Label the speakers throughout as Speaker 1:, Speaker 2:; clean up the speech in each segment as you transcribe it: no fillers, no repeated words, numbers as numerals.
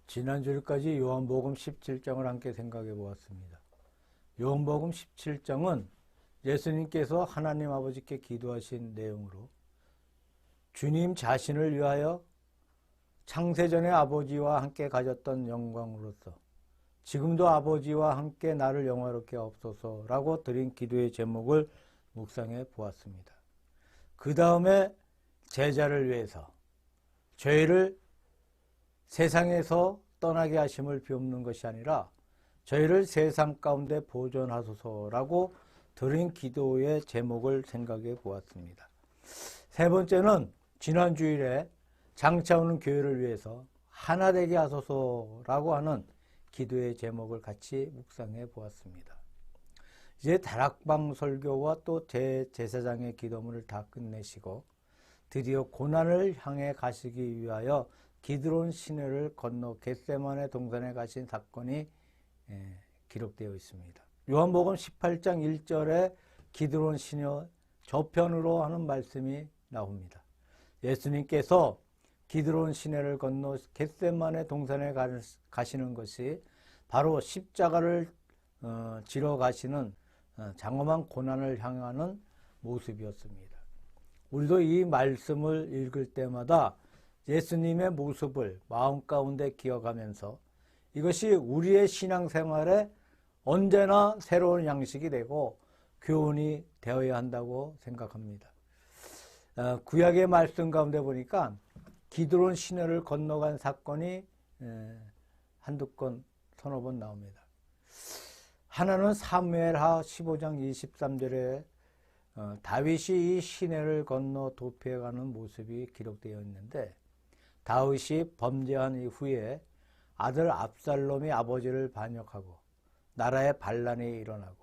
Speaker 1: 지난주까지 요한복음 17장을 함께 생각해 보았습니다. 요한복음 17장은 예수님께서 하나님 아버지께 기도하신 내용으로 주님 자신을 위하여 창세전에 아버지와 함께 가졌던 영광으로서 지금도 아버지와 함께 나를 영화롭게 하옵소서라고 드린 기도의 제목을 묵상해 보았습니다. 그 다음에 제자를 위해서 죄를 세상에서 떠나게 하심을 비옵는 것이 아니라 저희를 세상 가운데 보존하소서라고 드린 기도의 제목을 생각해 보았습니다. 세 번째는 지난 주일에 장차오는 교회를 위해서 하나 되게 하소서라고 하는 기도의 제목을 같이 묵상해 보았습니다. 이제 다락방 설교와 또 제사장의 기도문을 다 끝내시고 드디어 고난을 향해 가시기 위하여 기드론 시내를 건너 겟세마네 동산에 가신 사건이 기록되어 있습니다. 요한복음 18장 1절에 기드론 시내 저편으로 하는 말씀이 나옵니다. 예수님께서 기드론 시내를 건너 겟세마네 동산에 가시는 것이 바로 십자가를 지러 가시는 장엄한 고난을 향하는 모습이었습니다. 우리도 이 말씀을 읽을 때마다 예수님의 모습을 마음 가운데 기억하면서 이것이 우리의 신앙생활에 언제나 새로운 양식이 되고 교훈이 되어야 한다고 생각합니다. 구약의 말씀 가운데 보니까 기드론 시내를 건너간 사건이 한두 건, 서너 번 나옵니다. 하나는 사무엘하 15장 23절에 다윗이 이 시내를 건너 도피해가는 모습이 기록되어 있는데 다윗이 범죄한 이후에 아들 압살롬이 아버지를 반역하고 나라에 반란이 일어나고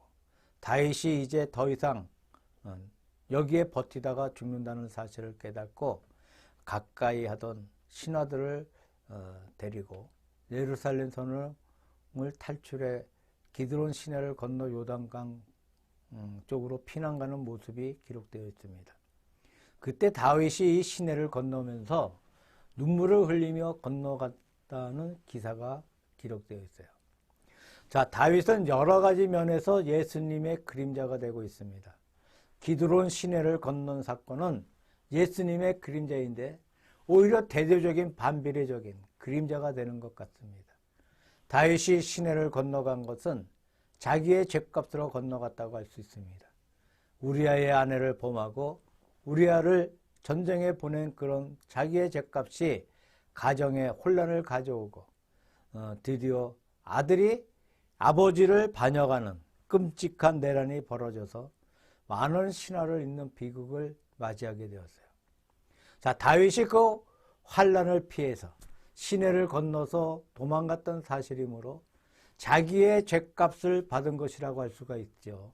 Speaker 1: 다윗이 이제 더 이상 여기에 버티다가 죽는다는 사실을 깨닫고 가까이 하던 신하들을 데리고 예루살렘 성을 탈출해 기드론 시내를 건너 요단강 쪽으로 피난 가는 모습이 기록되어 있습니다. 그때 다윗이 이 시내를 건너면서 눈물을 흘리며 건너갔다는 기사가 기록되어 있어요. 자, 다윗은 여러 가지 면에서 예수님의 그림자가 되고 있습니다. 기드론 시내를 건넌 사건은 예수님의 그림자인데 오히려 대대적인 반비례적인 그림자가 되는 것 같습니다. 다윗이 시내를 건너간 것은 자기의 죗값으로 건너갔다고 할 수 있습니다. 우리아의 아내를 범하고 우리아를 전쟁에 보낸 그런 자기의 죗값이 가정에 혼란을 가져오고 드디어 아들이 아버지를 반역하는 끔찍한 내란이 벌어져서 많은 신하를 잇는 비극을 맞이하게 되었어요. 자, 다윗이 그 환란을 피해서 시내를 건너서 도망갔던 사실이므로 자기의 죗값을 받은 것이라고 할 수가 있죠.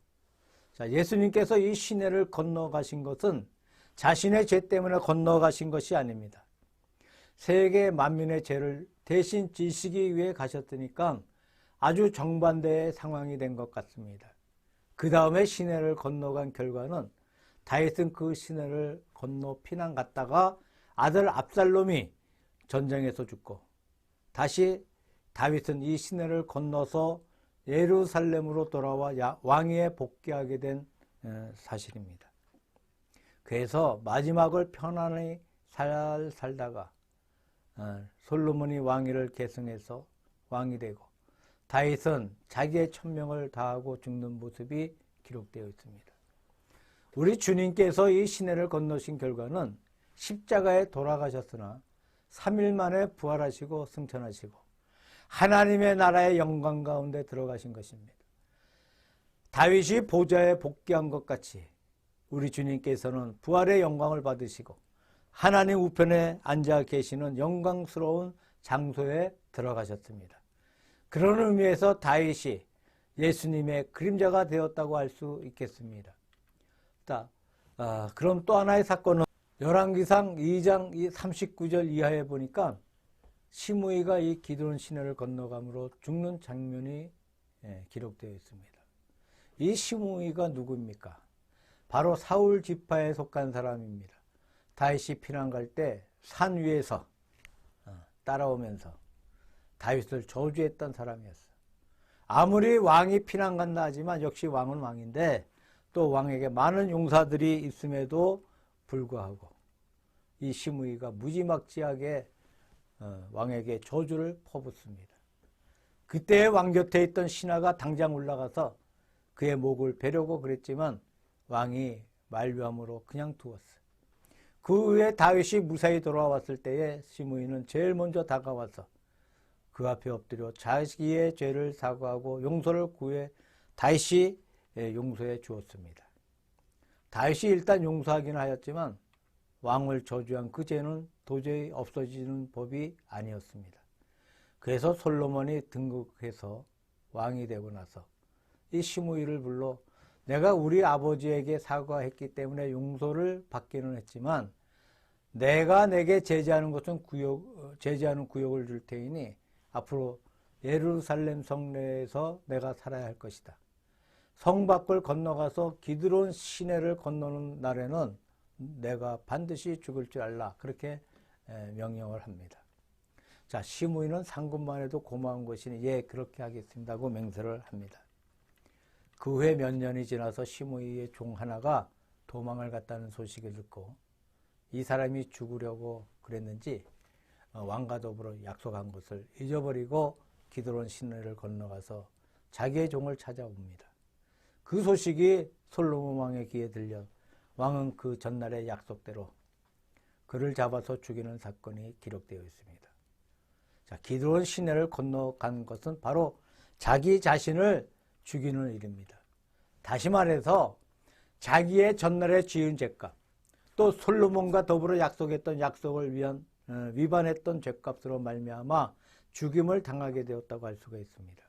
Speaker 1: 자, 예수님께서 이 시내를 건너가신 것은 자신의 죄 때문에 건너가신 것이 아닙니다. 세계 만민의 죄를 대신 지시기 위해 가셨으니까 아주 정반대의 상황이 된 것 같습니다. 그 다음에 시내를 건너간 결과는 다윗은 그 시내를 건너 피난 갔다가 아들 압살롬이 전쟁에서 죽고 다시 다윗은 이 시내를 건너서 예루살렘으로 돌아와 왕위에 복귀하게 된 사실입니다. 그래서 마지막을 편안히 살다가 솔로몬이 왕위를 계승해서 왕이 되고 다윗은 자기의 천명을 다하고 죽는 모습이 기록되어 있습니다. 우리 주님께서 이 시내를 건너신 결과는 십자가에 돌아가셨으나 3일 만에 부활하시고 승천하시고 하나님의 나라의 영광 가운데 들어가신 것입니다. 다윗이 보좌에 복귀한 것 같이 우리 주님께서는 부활의 영광을 받으시고 하나님 우편에 앉아 계시는 영광스러운 장소에 들어가셨습니다. 그런 의미에서 다윗이 예수님의 그림자가 되었다고 할 수 있겠습니다. 그럼 또 하나의 사건은 열왕기상 2장 39절 이하에 보니까 시므이가 이 기드론 시내를 건너감으로 죽는 장면이 기록되어 있습니다. 이 시므이가 누구입니까? 바로 사울 지파에 속한 사람입니다. 다윗이 피난 갈 때 산 위에서 따라오면서 다윗을 저주했던 사람이었어요. 아무리 왕이 피난 간다 하지만 역시 왕은 왕인데 또 왕에게 많은 용사들이 있음에도 불구하고 이 시므이가 무지막지하게 왕에게 저주를 퍼붓습니다. 그때 왕 곁에 있던 신하가 당장 올라가서 그의 목을 베려고 그랬지만 왕이 만류함으로 그냥 두었어요. 그 후에 다윗이 무사히 돌아왔을 때에 시므이는 제일 먼저 다가와서 그 앞에 엎드려 자기의 죄를 사과하고 용서를 구해 다윗이 용서해 주었습니다. 다윗이 일단 용서하긴 하였지만 왕을 저주한 그 죄는 도저히 없어지는 법이 아니었습니다. 그래서 솔로몬이 등극해서 왕이 되고 나서 이 시므이를 불러 내가 우리 아버지에게 사과했기 때문에 용서를 받기는 했지만 내가 내게 제지하는 것은 제지하는 구역을 줄 테이니 앞으로 예루살렘 성내에서 내가 살아야 할 것이다. 성 밖을 건너가서 기드론 시내를 건너는 날에는 내가 반드시 죽을 줄 알라. 그렇게 명령을 합니다. 자, 시므이는 상급만 해도 고마운 것이니 예, 그렇게 하겠습니다 하고 맹세를 합니다. 그 후에 몇 년이 지나서 시므이의 종 하나가 도망을 갔다는 소식을 듣고 이 사람이 죽으려고 그랬는지 왕과 더불어 약속한 것을 잊어버리고 기드론 시내를 건너가서 자기의 종을 찾아옵니다. 그 소식이 솔로몬 왕의 귀에 들려 왕은 그 전날의 약속대로 그를 잡아서 죽이는 사건이 기록되어 있습니다. 자, 기드론 시내를 건너간 것은 바로 자기 자신을 죽이는 일입니다. 다시 말해서 자기의 전날에 지은 죄값, 또 솔로몬과 더불어 약속했던 약속을 위반했던 죄값으로 말미암아 죽임을 당하게 되었다고 할 수가 있습니다.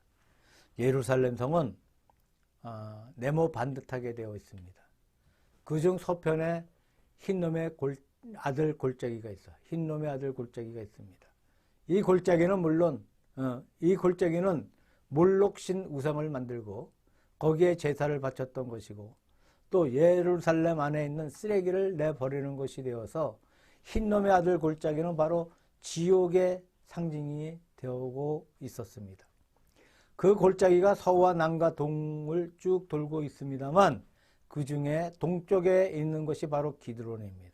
Speaker 1: 예루살렘 성은 네모 반듯하게 되어 있습니다. 그중 서편에 흰놈의 아들 골짜기가 있어요. 흰놈의 아들 골짜기가 있습니다. 이 골짜기는 몰록신 우상을 만들고 거기에 제사를 바쳤던 것이고 또 예루살렘 안에 있는 쓰레기를 내버리는 것이 되어서 흰놈의 아들 골짜기는 바로 지옥의 상징이 되고 있었습니다. 그 골짜기가 서와 남과 동을 쭉 돌고 있습니다만 그 중에 동쪽에 있는 것이 바로 기드론입니다.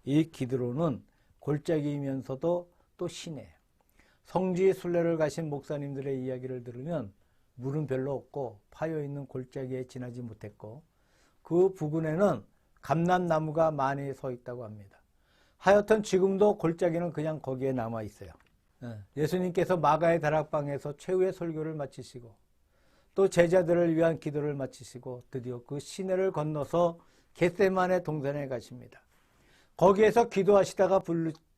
Speaker 1: 이 기드론은 골짜기이면서도 또 시내예요. 성지 순례를 가신 목사님들의 이야기를 들으면 물은 별로 없고 파여있는 골짜기에 지나지 못했고 그 부근에는 감람나무가 많이 서 있다고 합니다. 하여튼 지금도 골짜기는 그냥 거기에 남아 있어요. 예수님께서 마가의 다락방에서 최후의 설교를 마치시고 또 제자들을 위한 기도를 마치시고 드디어 그 시내를 건너서 겟세마네 동산에 가십니다. 거기에서 기도하시다가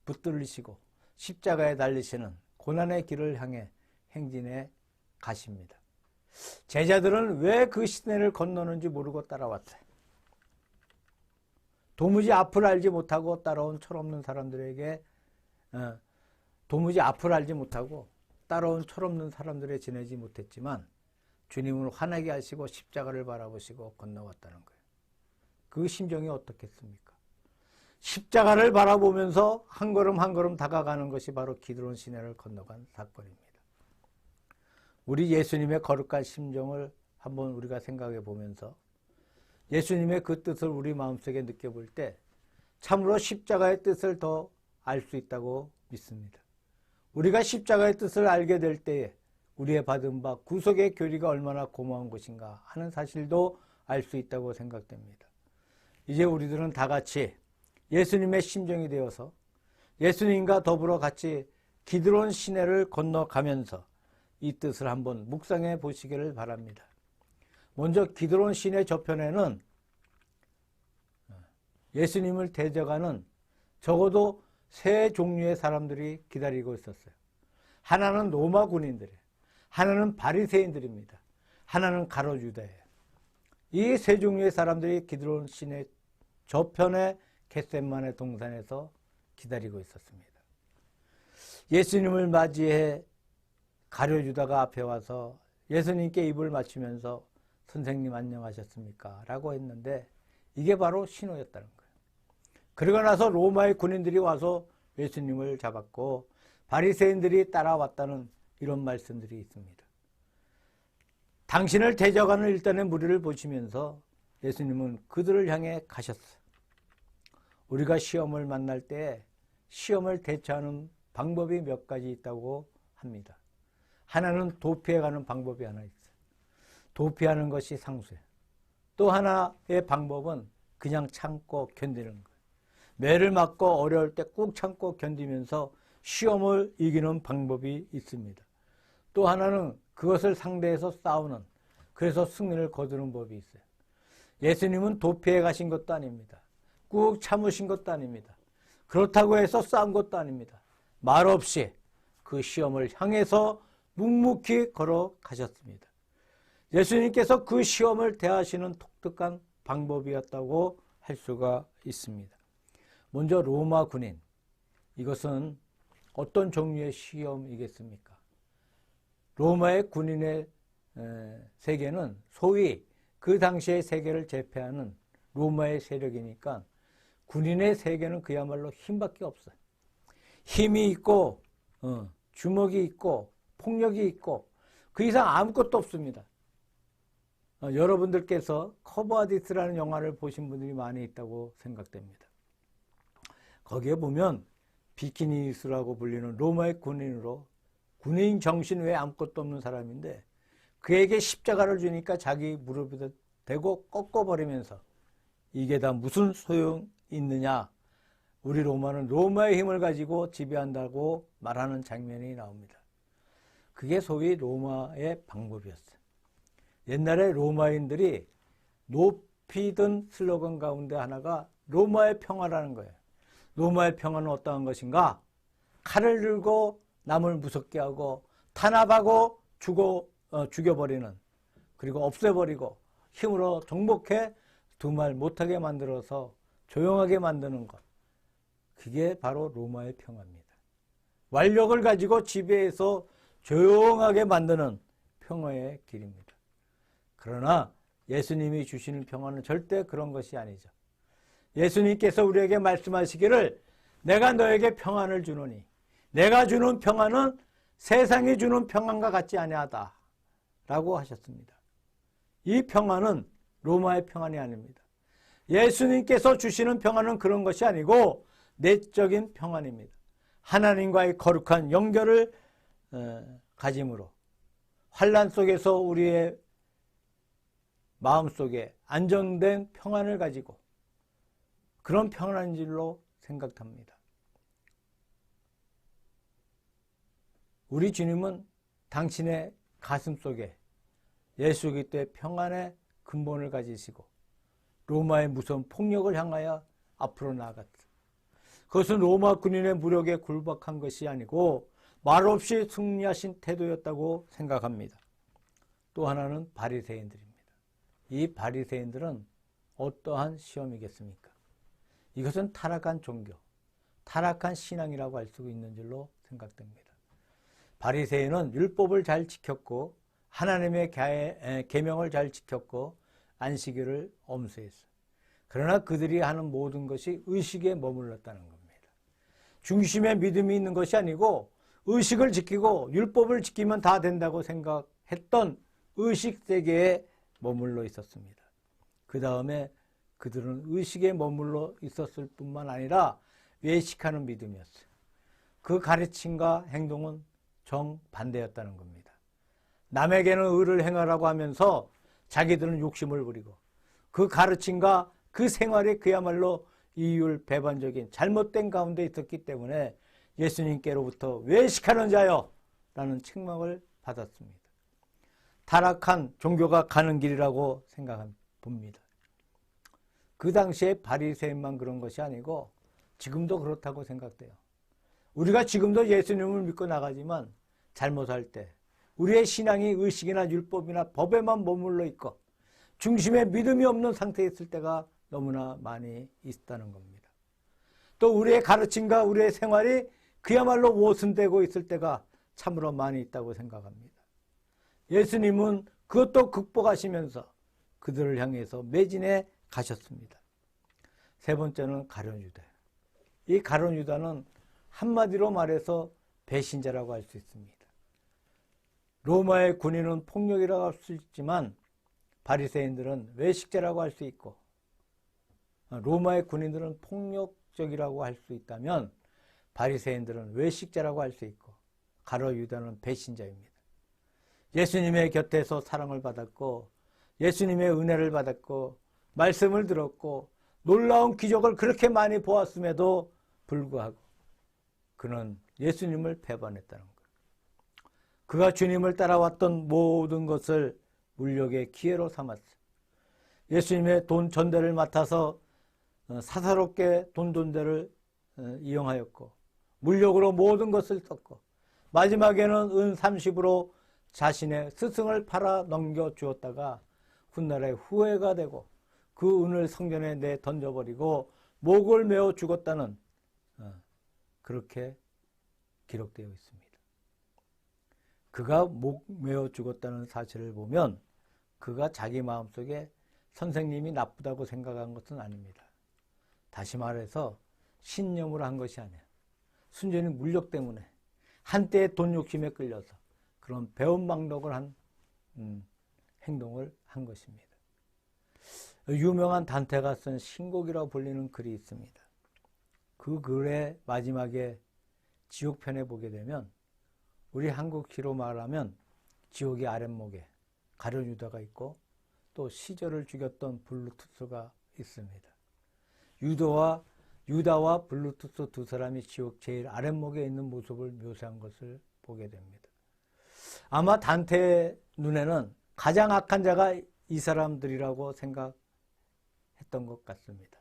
Speaker 1: 붙들리시고 십자가에 달리시는 고난의 길을 향해 행진해 가십니다. 제자들은 왜 그 시내를 건너는지 모르고 따라왔어요. 도무지 앞을 알지 못하고 따라온 철없는 사람들에게 도무지 앞을 알지 못하고 따라온 철없는 사람들에 지내지 못했지만 주님을 화나게 하시고 십자가를 바라보시고 건너왔다는 거예요. 그 심정이 어떻겠습니까? 십자가를 바라보면서 한 걸음 한 걸음 다가가는 것이 바로 기드론 시내를 건너간 사건입니다. 우리 예수님의 거룩한 심정을 한번 우리가 생각해 보면서 예수님의 그 뜻을 우리 마음속에 느껴볼 때 참으로 십자가의 뜻을 더 알 수 있다고 믿습니다. 우리가 십자가의 뜻을 알게 될 때에 우리의 받은 바 구속의 교리가 얼마나 고마운 것인가 하는 사실도 알 수 있다고 생각됩니다. 이제 우리들은 다 같이 예수님의 심정이 되어서 예수님과 더불어 같이 기드론 시내를 건너가면서 이 뜻을 한번 묵상해 보시기를 바랍니다. 먼저 기드론 시내 저편에는 예수님을 대적하는 적어도 세 종류의 사람들이 기다리고 있었어요. 하나는 로마 군인들이에요. 하나는 바리새인들입니다. 하나는 가롯 유다예요. 이 세 종류의 사람들이 기드론 시내 저편의 겟세마네 동산에서 기다리고 있었습니다. 예수님을 맞이해 가룟 유다가 앞에 와서 예수님께 입을 맞추면서 선생님 안녕하셨습니까? 라고 했는데 이게 바로 신호였다는 거예요. 그러고 나서 로마의 군인들이 와서 예수님을 잡았고 바리새인들이 따라왔다는 이런 말씀들이 있습니다. 당신을 대적하는 일단의 무리를 보시면서 예수님은 그들을 향해 가셨어요. 우리가 시험을 만날 때 시험을 대처하는 방법이 몇 가지 있다고 합니다. 하나는 도피해가는 방법이 하나 있어요. 도피하는 것이 상수예요. 또 하나의 방법은 그냥 참고 견디는 거예요. 매를 맞고 어려울 때 꾹 참고 견디면서 시험을 이기는 방법이 있습니다. 또 하나는 그것을 상대해서 싸우는, 그래서 승리를 거두는 법이 있어요. 예수님은 도피해 가신 것도 아닙니다. 꾹 참으신 것도 아닙니다. 그렇다고 해서 싸운 것도 아닙니다. 말없이 그 시험을 향해서 묵묵히 걸어가셨습니다. 예수님께서 그 시험을 대하시는 독특한 방법이었다고 할 수가 있습니다. 먼저 로마 군인, 이것은 어떤 종류의 시험이겠습니까? 로마의 군인의 세계는 소위 그 당시의 세계를 제패하는 로마의 세력이니까 군인의 세계는 그야말로 힘밖에 없어요. 힘이 있고 주먹이 있고 폭력이 있고 그 이상 아무것도 없습니다. 여러분들께서 커버아디스라는 영화를 보신 분들이 많이 있다고 생각됩니다. 거기에 보면 비키니스라고 불리는 로마의 군인으로 군인 정신 외에 아무것도 없는 사람인데 그에게 십자가를 주니까 자기 무릎에 대고 꺾어버리면서 이게 다 무슨 소용이 있느냐, 우리 로마는 로마의 힘을 가지고 지배한다고 말하는 장면이 나옵니다. 그게 소위 로마의 방법이었어요. 옛날에 로마인들이 높이 든 슬로건 가운데 하나가 로마의 평화라는 거예요. 로마의 평화는 어떠한 것인가? 칼을 들고 남을 무섭게 하고 탄압하고 죽여버리는, 그리고 없애버리고 힘으로 정복해 두 말 못하게 만들어서 조용하게 만드는 것, 그게 바로 로마의 평화입니다. 완력을 가지고 지배해서 조용하게 만드는 평화의 길입니다. 그러나 예수님이 주시는 평화는 절대 그런 것이 아니죠. 예수님께서 우리에게 말씀하시기를 내가 너에게 평안을 주노니 내가 주는 평안은 세상이 주는 평안과 같지 아니하다 라고 하셨습니다. 이 평안은 로마의 평안이 아닙니다. 예수님께서 주시는 평안은 그런 것이 아니고 내적인 평안입니다. 하나님과의 거룩한 연결을 가짐으로 환난 속에서 우리의 마음속에 안정된 평안을 가지고 그런 평안인 줄로 생각합니다. 우리 주님은 당신의 가슴 속에 예수 그리스도의 평안의 근본을 가지시고 로마의 무서운 폭력을 향하여 앞으로 나아갔다. 그것은 로마 군인의 무력에 굴복한 것이 아니고 말없이 승리하신 태도였다고 생각합니다. 또 하나는 바리새인들입니다. 이 바리새인들은 어떠한 시험이겠습니까? 이것은 타락한 종교, 타락한 신앙이라고 할 수 있는 줄로 생각됩니다. 바리새인은 율법을 잘 지켰고 하나님의 계명을 잘 지켰고 안식일을 엄수했어요. 그러나 그들이 하는 모든 것이 의식에 머물렀다는 겁니다. 중심에 믿음이 있는 것이 아니고 의식을 지키고 율법을 지키면 다 된다고 생각했던 의식 세계에 머물러 있었습니다. 그 다음에 그들은 의식에 머물러 있었을 뿐만 아니라 외식하는 믿음이었어요. 그 가르침과 행동은 정반대였다는 겁니다. 남에게는 의를 행하라고 하면서 자기들은 욕심을 부리고 그 가르침과 그 생활이 그야말로 이율 배반적인 잘못된 가운데 있었기 때문에 예수님께로부터 외식하는 자여 라는 책망을 받았습니다. 타락한 종교가 가는 길이라고 생각합니다. 그 당시에 바리새인만 그런 것이 아니고 지금도 그렇다고 생각돼요. 우리가 지금도 예수님을 믿고 나가지만 잘못할 때 우리의 신앙이 의식이나 율법이나 법에만 머물러 있고 중심에 믿음이 없는 상태에 있을 때가 너무나 많이 있다는 겁니다. 또 우리의 가르침과 우리의 생활이 그야말로 오순되고 있을 때가 참으로 많이 있다고 생각합니다. 예수님은 그것도 극복하시면서 그들을 향해서 매진해 가셨습니다. 세 번째는 가룟 유다. 이 가룟 유다는 한마디로 말해서 배신자라고 할 수 있습니다. 로마의 군인은 폭력이라고 할 수 있지만 바리새인들은 외식자라고 할 수 있고, 로마의 군인들은 폭력적이라고 할 수 있다면 바리새인들은 외식자라고 할 수 있고, 가룟 유다는 배신자입니다. 예수님의 곁에서 사랑을 받았고, 예수님의 은혜를 받았고, 말씀을 들었고, 놀라운 기적을 그렇게 많이 보았음에도 불구하고 그는 예수님을 배반했다는 거예요. 그가 주님을 따라왔던 모든 것을 물욕의 기회로 삼았어요. 예수님의 돈 전대를 맡아서 사사롭게 돈 전대를 이용하였고, 물욕으로 모든 것을 썼고, 마지막에는 은 30으로 자신의 스승을 팔아 넘겨주었다가 훗날에 후회가 되고 그 은을 성전에 내 던져버리고 목을 메어 죽었다는, 그렇게 기록되어 있습니다. 그가 목 메어 죽었다는 사실을 보면 그가 자기 마음속에 선생님이 나쁘다고 생각한 것은 아닙니다. 다시 말해서 신념으로 한 것이 아니에요. 순전히 물욕 때문에 한때의 돈 욕심에 끌려서 그런 배은망덕을 한 행동을 한 것입니다. 유명한 단테가 쓴 신곡이라고 불리는 글이 있습니다. 그 글의 마지막에 지옥편에 보게 되면 우리 한국시로 말하면 지옥의 아랫목에 가룟 유다가 있고 또 시저를 죽였던 블루투스가 있습니다. 유다와 블루투스 두 사람이 지옥 제일 아랫목에 있는 모습을 묘사한 것을 보게 됩니다. 아마 단테의 눈에는 가장 악한 자가 이 사람들이라고 생각했던 것 같습니다.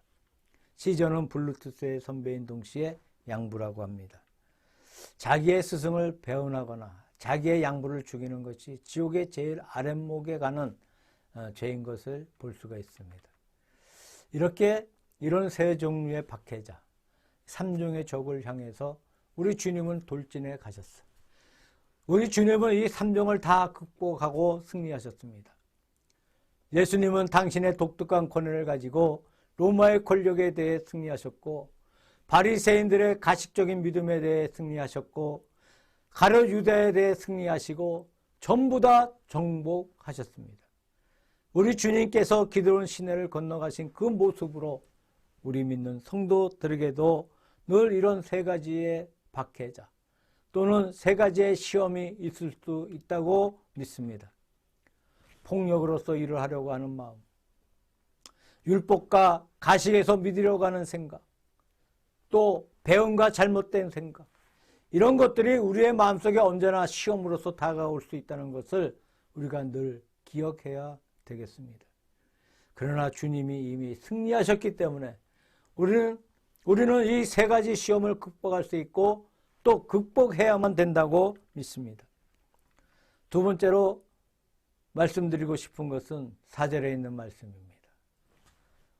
Speaker 1: 시저는 블루투스의 선배인 동시에 양부라고 합니다. 자기의 스승을 배은하거나 자기의 양부를 죽이는 것이 지옥의 제일 아랫목에 가는 죄인 것을 볼 수가 있습니다. 이런 세 종류의 박해자, 삼종의 적을 향해서 우리 주님은 돌진해 가셨어요. 우리 주님은 이 삼종을 다 극복하고 승리하셨습니다. 예수님은 당신의 독특한 권한을 가지고 로마의 권력에 대해 승리하셨고, 바리새인들의 가식적인 믿음에 대해 승리하셨고, 가룟 유다에 대해 승리하시고 전부 다 정복하셨습니다. 우리 주님께서 기드론 시내를 건너가신 그 모습으로 우리 믿는 성도들에게도 늘 이런 세 가지의 박해자 또는 세 가지의 시험이 있을 수 있다고 믿습니다. 폭력으로서 일을 하려고 하는 마음, 율법과 가식에서 믿으려고 하는 생각, 또 배은과 잘못된 생각, 이런 것들이 우리의 마음속에 언제나 시험으로서 다가올 수 있다는 것을 우리가 늘 기억해야 되겠습니다. 그러나 주님이 이미 승리하셨기 때문에 우리는 이 세 가지 시험을 극복할 수 있고 또 극복해야만 된다고 믿습니다. 두 번째로 말씀드리고 싶은 것은 4절에 있는 말씀입니다.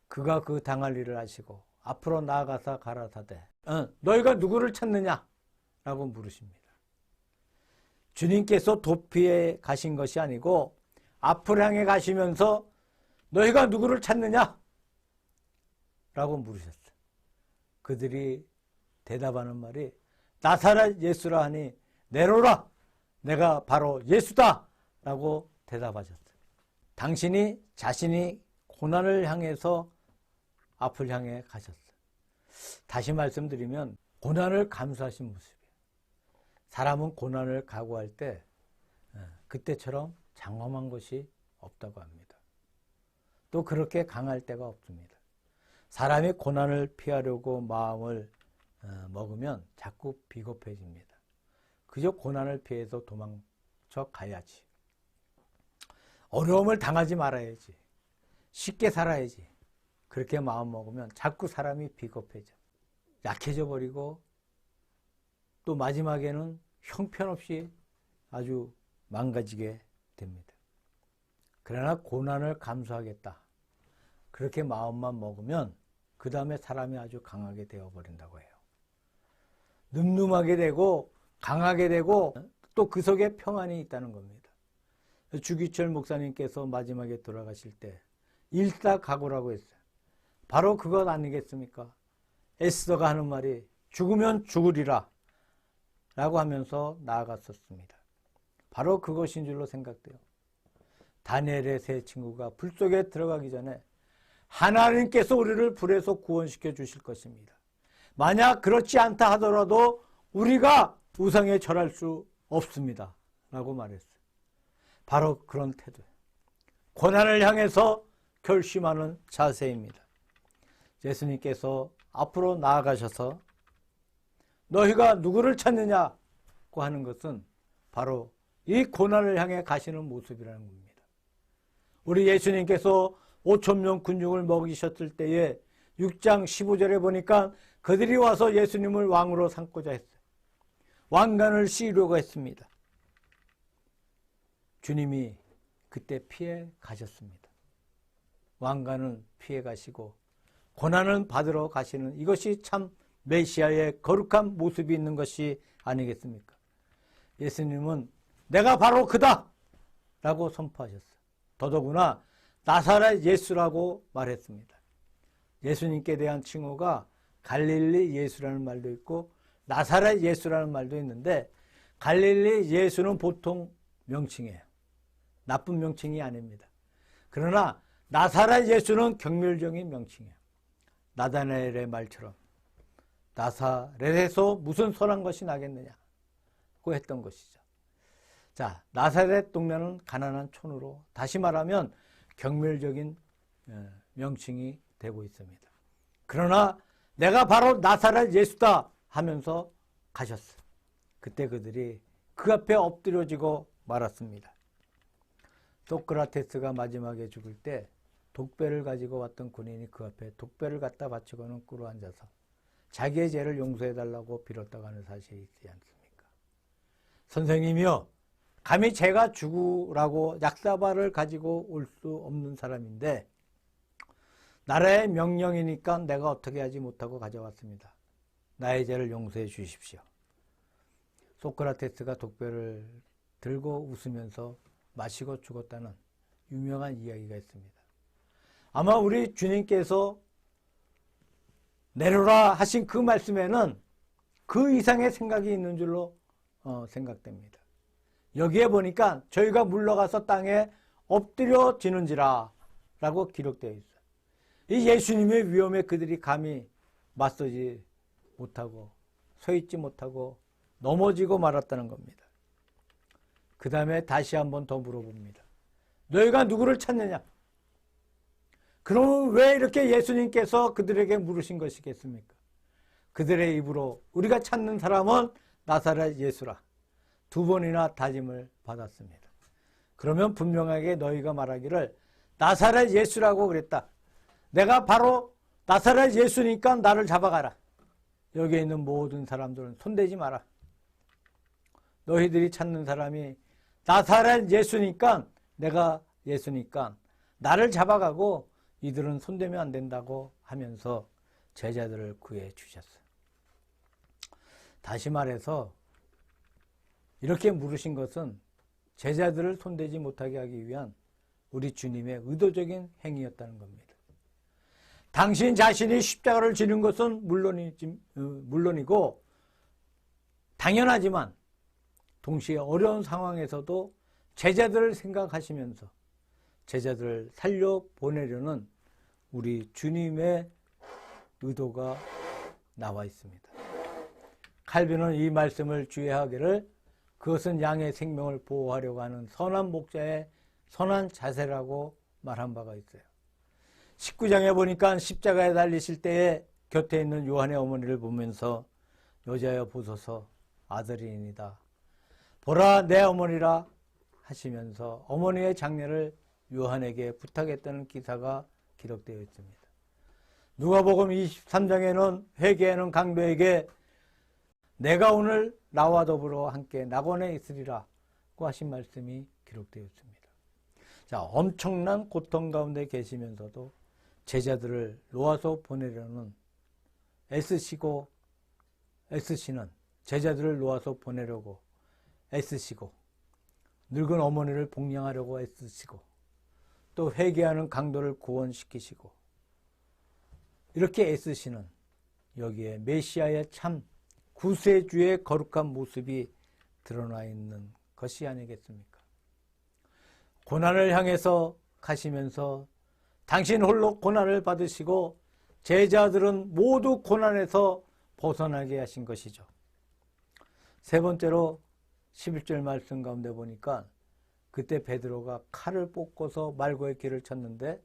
Speaker 1: 그가 그 당할 일을 하시고 앞으로 나아가사 가라사대 너희가 누구를 찾느냐? 라고 물으십니다. 주님께서 도피해 가신 것이 아니고 앞을 향해 가시면서 너희가 누구를 찾느냐? 라고 물으셨어요. 그들이 대답하는 말이 나사렛 예수라 하니 내로라 내가 바로 예수다 라고 대답하셨어요. 자신이 고난을 향해서 앞을 향해 가셨어요. 다시 말씀드리면 고난을 감수하신 모습이에요. 사람은 고난을 각오할 때 그때처럼 장엄한 것이 없다고 합니다. 또 그렇게 강할 때가 없습니다. 사람이 고난을 피하려고 마음을 먹으면 자꾸 비겁해집니다. 그저 고난을 피해서 도망쳐 가야지. 어려움을 당하지 말아야지. 쉽게 살아야지. 그렇게 마음 먹으면 자꾸 사람이 비겁해져. 약해져 버리고 또 마지막에는 형편없이 아주 망가지게 됩니다. 그러나 고난을 감수하겠다. 그렇게 마음만 먹으면 그 다음에 사람이 아주 강하게 되어버린다고 해요. 늠름하게 되고 강하게 되고 또 그 속에 평안이 있다는 겁니다. 주기철 목사님께서 마지막에 돌아가실 때 일사각오라고 했어요. 바로 그것 아니겠습니까? 에스더가 하는 말이 죽으면 죽으리라 라고 하면서 나아갔었습니다. 바로 그것인 줄로 생각돼요. 다니엘의 세 친구가 불 속에 들어가기 전에 하나님께서 우리를 불에서 구원시켜 주실 것입니다. 만약 그렇지 않다 하더라도 우리가 우상에 절할 수 없습니다. 라고 말했어요. 바로 그런 태도예요. 고난을 향해서 결심하는 자세입니다. 예수님께서 앞으로 나아가셔서 너희가 누구를 찾느냐고 하는 것은 바로 이 고난을 향해 가시는 모습이라는 겁니다. 우리 예수님께서 5,000명 군중을 먹이셨을 때에 6장 15절에 보니까 그들이 와서 예수님을 왕으로 삼고자 했어요. 왕관을 씌우려고 했습니다. 주님이 그때 피해 가셨습니다. 왕관은 피해 가시고 고난을 받으러 가시는 이것이 참 메시아의 거룩한 모습이 있는 것이 아니겠습니까? 예수님은 내가 바로 그다! 라고 선포하셨어요. 더더구나 나사렛 예수라고 말했습니다. 예수님께 대한 칭호가 갈릴리 예수라는 말도 있고 나사렛 예수라는 말도 있는데 갈릴리 예수는 보통 명칭이에요. 나쁜 명칭이 아닙니다. 그러나 나사렛 예수는 경멸적인 명칭이에요. 나다나엘의 말처럼 나사렛에서 무슨 선한 것이 나겠느냐고 했던 것이죠. 자, 나사렛 동네는 가난한 촌으로 다시 말하면 경멸적인 명칭이 되고 있습니다. 그러나 내가 바로 나사렛 예수다 하면서 가셨어요. 그때 그들이 그 앞에 엎드려지고 말았습니다. 소크라테스가 마지막에 죽을 때 독배를 가지고 왔던 군인이 그 앞에 독배를 갖다 바치고는 꿇어 앉아서 자기의 죄를 용서해달라고 빌었다고 하는 사실이 있지 않습니까? 선생님이요, 감히 제가 죽으라고 약사발을 가지고 올 수 없는 사람인데 나라의 명령이니까 내가 어떻게 하지 못하고 가져왔습니다. 나의 죄를 용서해 주십시오. 소크라테스가 독배를 들고 웃으면서 마시고 죽었다는 유명한 이야기가 있습니다. 아마 우리 주님께서 내려라 하신 그 말씀에는 그 이상의 생각이 있는 줄로 생각됩니다. 여기에 보니까 저희가 물러가서 땅에 엎드려지는지라 라고 기록되어 있어요. 이 예수님의 위험에 그들이 감히 맞서지 못하고 서 있지 못하고 넘어지고 말았다는 겁니다. 그 다음에 다시 한번 더 물어봅니다. 너희가 누구를 찾느냐? 그럼 왜 이렇게 예수님께서 그들에게 물으신 것이겠습니까? 그들의 입으로 우리가 찾는 사람은 나사렛 예수라 두 번이나 다짐을 받았습니다. 그러면 분명하게 너희가 말하기를 나사렛 예수라고 그랬다. 내가 바로 나사렛 예수니까 나를 잡아가라. 여기에 있는 모든 사람들은 손대지 마라. 너희들이 찾는 사람이 나사렛 예수니까 내가 예수니까 나를 잡아가고 이들은 손대면 안 된다고 하면서 제자들을 구해 주셨어요. 다시 말해서 이렇게 물으신 것은 제자들을 손대지 못하게 하기 위한 우리 주님의 의도적인 행위였다는 겁니다. 당신 자신이 십자가를 지는 것은 물론이고 당연하지만 동시에 어려운 상황에서도 제자들을 생각하시면서 제자들을 살려보내려는 우리 주님의 의도가 나와 있습니다. 칼빈은 이 말씀을 주의하기를 그것은 양의 생명을 보호하려고 하는 선한 목자의 선한 자세라고 말한 바가 있어요. 19장에 보니까 십자가에 달리실 때에 곁에 있는 요한의 어머니를 보면서 여자여 보소서 아들이니이다. 보라 내 어머니라 하시면서 어머니의 장례를 요한에게 부탁했다는 기사가 기록되어 있습니다. 누가복음 23장에는 회개하는 강도에게 내가 오늘 나와 더불어 함께 낙원에 있으리라고 하신 말씀이 기록되어 있습니다. 자, 엄청난 고통 가운데 계시면서도 제자들을 놓아서 보내려는 애쓰시는 제자들을 놓아서 보내려고 애쓰시고 늙은 어머니를 복양하려고 애쓰시고 또 회개하는 강도를 구원시키시고 이렇게 애쓰시는 여기에 메시아의 참 구세주의 거룩한 모습이 드러나 있는 것이 아니겠습니까? 고난을 향해서 가시면서 당신 홀로 고난을 받으시고 제자들은 모두 고난에서 벗어나게 하신 것이죠. 세 번째로 11절 말씀 가운데 보니까 그때 베드로가 칼을 뽑고서 말고의 길을 쳤는데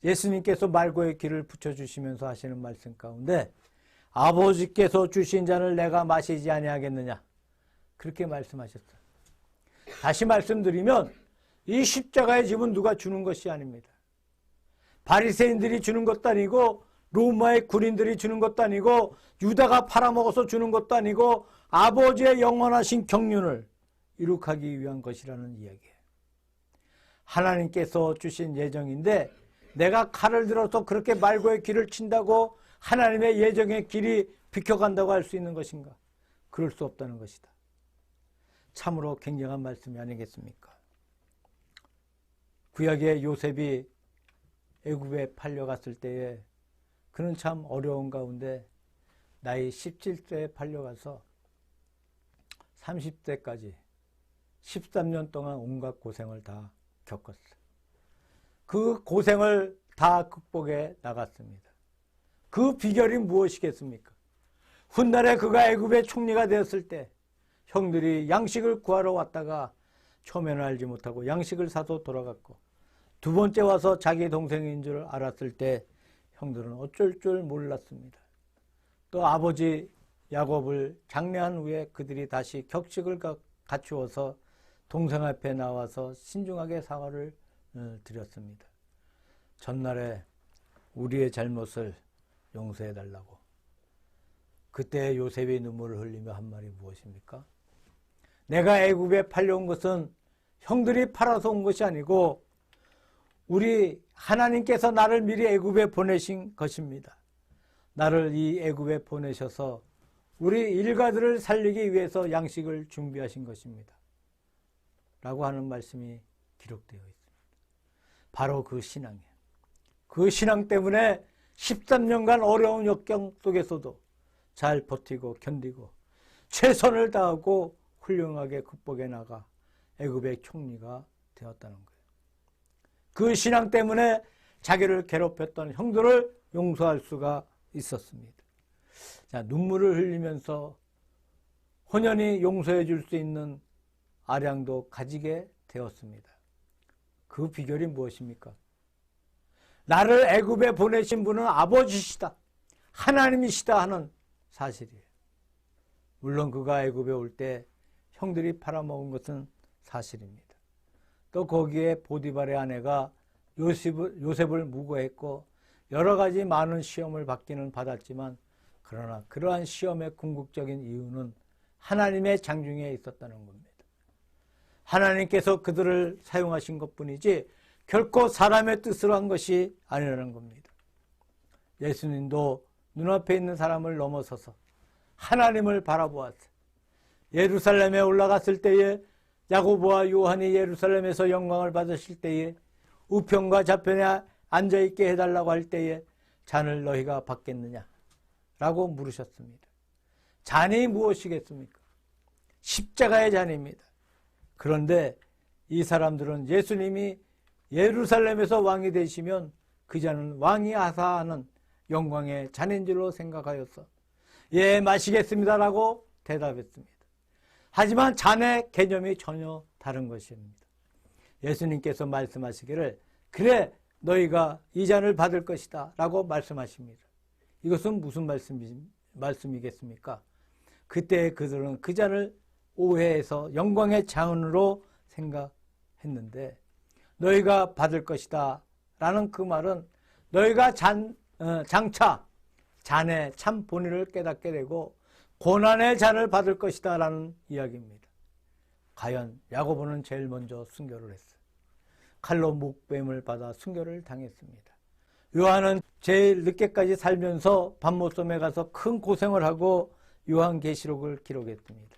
Speaker 1: 예수님께서 말고의 길을 붙여주시면서 하시는 말씀 가운데 아버지께서 주신 잔을 내가 마시지 아니하겠느냐 그렇게 말씀하셨어요. 다시 말씀드리면 이 십자가의 짐은 누가 주는 것이 아닙니다. 바리새인들이 주는 것도 아니고 로마의 군인들이 주는 것도 아니고 유다가 팔아먹어서 주는 것도 아니고 아버지의 영원하신 경륜을 이룩하기 위한 것이라는 이야기예요. 하나님께서 주신 예정인데 내가 칼을 들어서 그렇게 말고의 길을 친다고 하나님의 예정의 길이 비켜간다고 할 수 있는 것인가? 그럴 수 없다는 것이다. 참으로 굉장한 말씀이 아니겠습니까? 구약의 요셉이 애굽에 팔려갔을 때에 그는 참 어려운 가운데 나이 17세에 팔려가서 30세까지 13년 동안 온갖 고생을 다 겪었어요. 그 고생을 다 극복해 나갔습니다. 그 비결이 무엇이겠습니까? 훗날에 그가 애굽의 총리가 되었을 때 형들이 양식을 구하러 왔다가 초면을 알지 못하고 양식을 사서 돌아갔고 두 번째 와서 자기 동생인 줄 알았을 때 형들은 어쩔 줄 몰랐습니다. 또 아버지 야곱을 장례한 후에 그들이 다시 격식을 갖추어서 동생 앞에 나와서 신중하게 사과를 드렸습니다. 전날에 우리의 잘못을 용서해달라고. 그때 요셉이 눈물을 흘리며 한 말이 무엇입니까? 내가 애굽에 팔려온 것은 형들이 팔아서 온 것이 아니고 우리 하나님께서 나를 미리 애굽에 보내신 것입니다. 나를 이 애굽에 보내셔서 우리 일가들을 살리기 위해서 양식을 준비하신 것입니다. 라고 하는 말씀이 기록되어 있습니다. 바로 그 신앙이에요. 그 신앙 때문에 13년간 어려운 역경 속에서도 잘 버티고 견디고 최선을 다하고 훌륭하게 극복해 나가 애굽의 총리가 되었다는 거예요. 그 신앙 때문에 자기를 괴롭혔던 형들을 용서할 수가 있었습니다. 자, 눈물을 흘리면서 혼연히 용서해 줄 수 있는 아량도 가지게 되었습니다. 그 비결이 무엇입니까? 나를 애굽에 보내신 분은 아버지시다, 하나님이시다 하는 사실이에요. 물론 그가 애굽에 올 때 형들이 팔아먹은 것은 사실입니다. 또 거기에 보디발의 아내가 요셉을 무고했고 여러 가지 많은 시험을 받기는 받았지만 그러나 그러한 시험의 궁극적인 이유는 하나님의 장중에 있었다는 겁니다. 하나님께서 그들을 사용하신 것뿐이지 결코 사람의 뜻으로 한 것이 아니라는 겁니다. 예수님도 눈앞에 있는 사람을 넘어서서 하나님을 바라보았어요. 예루살렘에 올라갔을 때에 야고보와 요한이 예루살렘에서 영광을 받으실 때에 우편과 좌편에 앉아있게 해달라고 할 때에 잔을 너희가 받겠느냐? 라고 물으셨습니다. 잔이 무엇이겠습니까? 십자가의 잔입니다. 그런데 이 사람들은 예수님이 예루살렘에서 왕이 되시면 그 잔은 왕이 하사하는 영광의 잔인 줄로 생각하여서 예, 마시겠습니다라고 대답했습니다. 하지만 잔의 개념이 전혀 다른 것입니다. 예수님께서 말씀하시기를 그래 너희가 이 잔을 받을 것이다 라고 말씀하십니다. 이것은 무슨 말씀이겠습니까? 그때 그들은 그 잔을 오해해서 영광의 잔으로 생각했는데 너희가 받을 것이다 라는 그 말은 너희가 장차 잔의 참 본의를 깨닫게 되고 고난의 잔을 받을 것이다 라는 이야기입니다. 과연 야고보는 제일 먼저 순교를 했어요. 칼로 목뱀을 받아 순교를 당했습니다. 요한은 제일 늦게까지 살면서 밤모섬에 가서 큰 고생을 하고 요한계시록을 기록했습니다.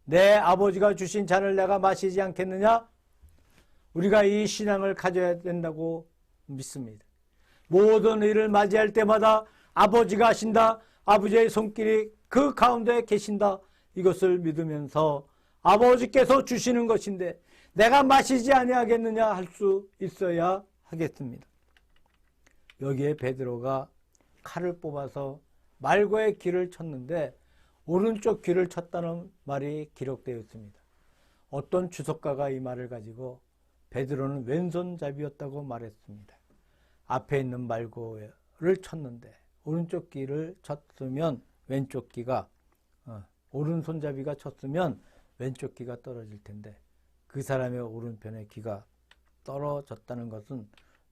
Speaker 1: 내 아버지가 주신 잔을 내가 마시지 않겠느냐? 우리가 이 신앙을 가져야 된다고 믿습니다. 모든 일을 맞이할 때마다 아버지가 하신다, 아버지의 손길이 그 가운데 계신다, 이것을 믿으면서 아버지께서 주시는 것인데 내가 마시지 아니하겠느냐 할 수 있어야 하겠습니다. 여기에 베드로가 칼을 뽑아서 말고의 귀를 쳤는데 오른쪽 귀를 쳤다는 말이 기록되어 있습니다. 어떤 주석가가 이 말을 가지고 베드로는 왼손잡이였다고 말했습니다. 앞에 있는 말고를 쳤는데 오른쪽 귀를 쳤으면 왼쪽 귀가 오른손잡이가 쳤으면 왼쪽 귀가 떨어질 텐데 그 사람의 오른편의 귀가 떨어졌다는 것은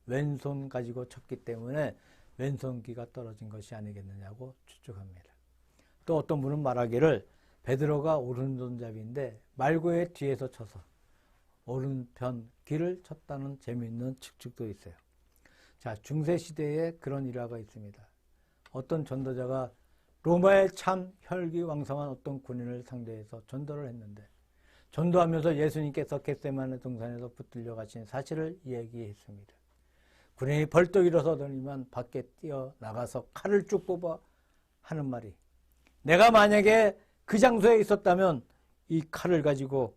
Speaker 1: 왼손 가지고 쳤기 때문에 왼손 귀가 떨어진 것이 아니겠느냐고 추측합니다. 또 어떤 분은 말하기를 베드로가 오른손잡이인데 말고의 뒤에서 쳐서 오른편 귀를 쳤다는 재미있는 측측도 있어요. 자, 중세시대에 그런 일화가 있습니다. 어떤 전도자가 로마의 참 혈기왕성한 어떤 군인을 상대해서 전도를 했는데 전도하면서 예수님께서 겟세마네 동산에서 붙들려 가신 사실을 이야기했습니다. 군인이 벌떡 일어서더니만 밖에 뛰어나가서 칼을 쭉 뽑아 하는 말이 내가 만약에 그 장소에 있었다면 이 칼을 가지고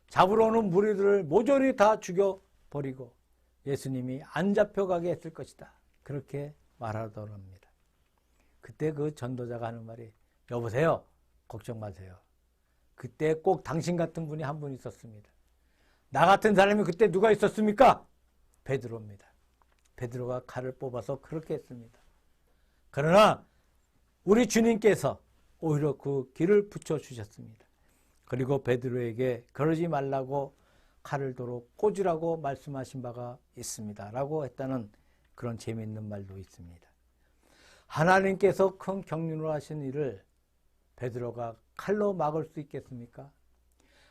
Speaker 1: 잡으러 오는 무리들을 모조리 다 죽여버리고 예수님이 안 잡혀가게 했을 것이다. 그렇게 말하더랍니다. 그때 그 전도자가 하는 말이 여보세요. 걱정 마세요. 그때 꼭 당신 같은 분이 한 분 있었습니다. 나 같은 사람이 그때 누가 있었습니까? 베드로입니다. 베드로가 칼을 뽑아서 그렇게 했습니다. 그러나 우리 주님께서 오히려 그 길을 붙여주셨습니다. 그리고 베드로에게 그러지 말라고 칼을 도로 꽂으라고 말씀하신 바가 있습니다. 라고 했다는 그런 재미있는 말도 있습니다. 하나님께서 큰 경륜으로 하신 일을 베드로가 칼로 막을 수 있겠습니까?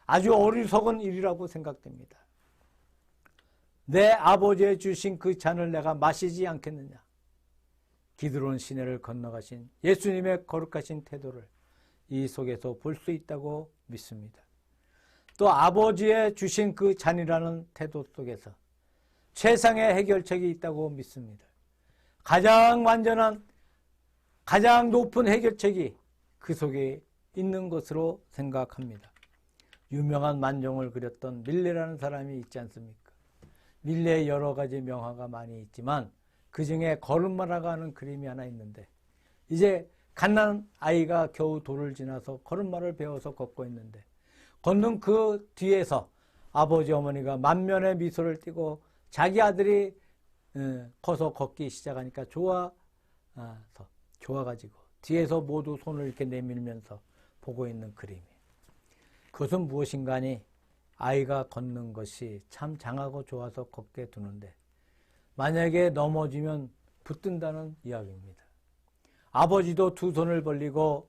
Speaker 1: 아주 어리석은 일이라고 생각됩니다. 내 아버지의 주신 그 잔을 내가 마시지 않겠느냐. 기드론 시내를 건너가신 예수님의 거룩하신 태도를 이 속에서 볼 수 있다고 믿습니다. 또 아버지의 주신 그 잔이라는 태도 속에서 최상의 해결책이 있다고 믿습니다. 가장 완전한, 가장 높은 해결책이 그 속에 있는 것으로 생각합니다. 유명한 만종을 그렸던 밀레라는 사람이 있지 않습니까? 밀레의 여러 가지 명화가 많이 있지만 그 중에 걸음마라고 하는 그림이 하나 있는데 이제 갓난 아이가 겨우 돌을 지나서 걸음마를 배워서 걷고 있는데 걷는 그 뒤에서 아버지 어머니가 만면의 미소를 띠고 자기 아들이 커서 걷기 시작하니까 좋아가지고 뒤에서 모두 손을 이렇게 내밀면서 보고 있는 그림이에요. 그것은 무엇인가니 아이가 걷는 것이 참 장하고 좋아서 걷게 두는데 만약에 넘어지면 붙든다는 이야기입니다. 아버지도 두 손을 벌리고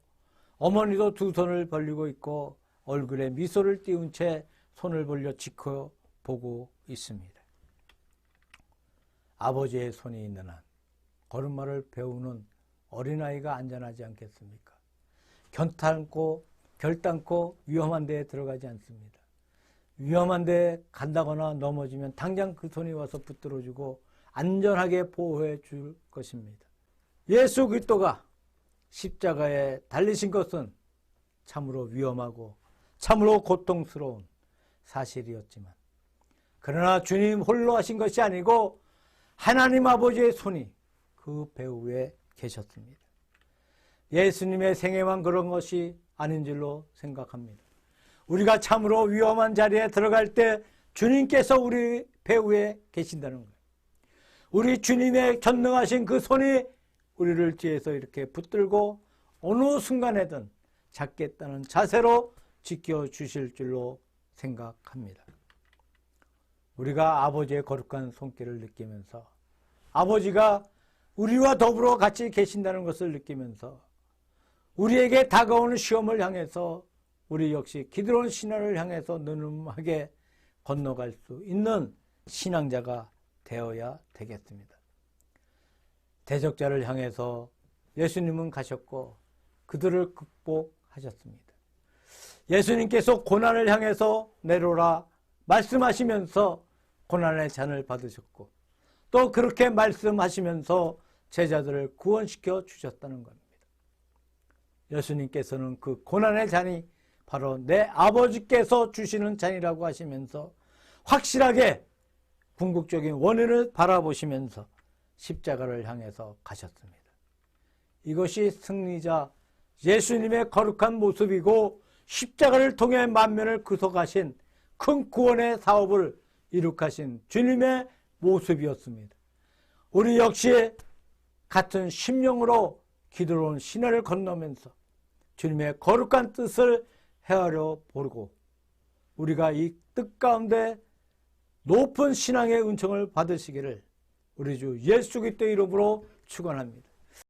Speaker 1: 어머니도 두 손을 벌리고 있고 얼굴에 미소를 띄운 채 손을 벌려 지켜보고 있습니다. 아버지의 손이 있는 한 걸음마를 배우는 어린아이가 안전하지 않겠습니까? 결단코 위험한 데에 들어가지 않습니다. 위험한 데에 간다거나 넘어지면 당장 그 손이 와서 붙들어주고 안전하게 보호해 줄 것입니다. 예수 그리스도가 십자가에 달리신 것은 참으로 위험하고 참으로 고통스러운 사실이었지만 그러나 주님 홀로 하신 것이 아니고 하나님 아버지의 손이 그 배후에 계셨습니다. 예수님의 생애만 그런 것이 아닌 줄로 생각합니다. 우리가 참으로 위험한 자리에 들어갈 때 주님께서 우리 배후에 계신다는 거예요. 우리 주님의 전능하신 그 손이 우리를 뒤에서 이렇게 붙들고 어느 순간에든 잡겠다는 자세로 지켜주실 줄로 생각합니다. 우리가 아버지의 거룩한 손길을 느끼면서 아버지가 우리와 더불어 같이 계신다는 것을 느끼면서 우리에게 다가오는 시험을 향해서 우리 역시 기드론 신화를 향해서 느긋하게 건너갈 수 있는 신앙자가 되어야 되겠습니다. 대적자를 향해서 예수님은 가셨고 그들을 극복하셨습니다. 예수님께서 고난을 향해서 내려오라 말씀하시면서 고난의 잔을 받으셨고 또 그렇게 말씀하시면서 제자들을 구원시켜 주셨다는 겁니다. 예수님께서는 그 고난의 잔이 바로 내 아버지께서 주시는 잔이라고 하시면서 확실하게 궁극적인 원인을 바라보시면서 십자가를 향해서 가셨습니다. 이것이 승리자 예수님의 거룩한 모습이고 십자가를 통해 만면을 구속하신 큰 구원의 사업을 이룩하신 주님의 모습이었습니다. 우리 역시 같은 심령으로 기도로운 시내를 건너면서 주님의 거룩한 뜻을 헤아려 보고 우리가 이 뜻 가운데 높은 신앙의 은총을 받으시기를 우리 주 예수 그리스도의 이름으로 축원합니다.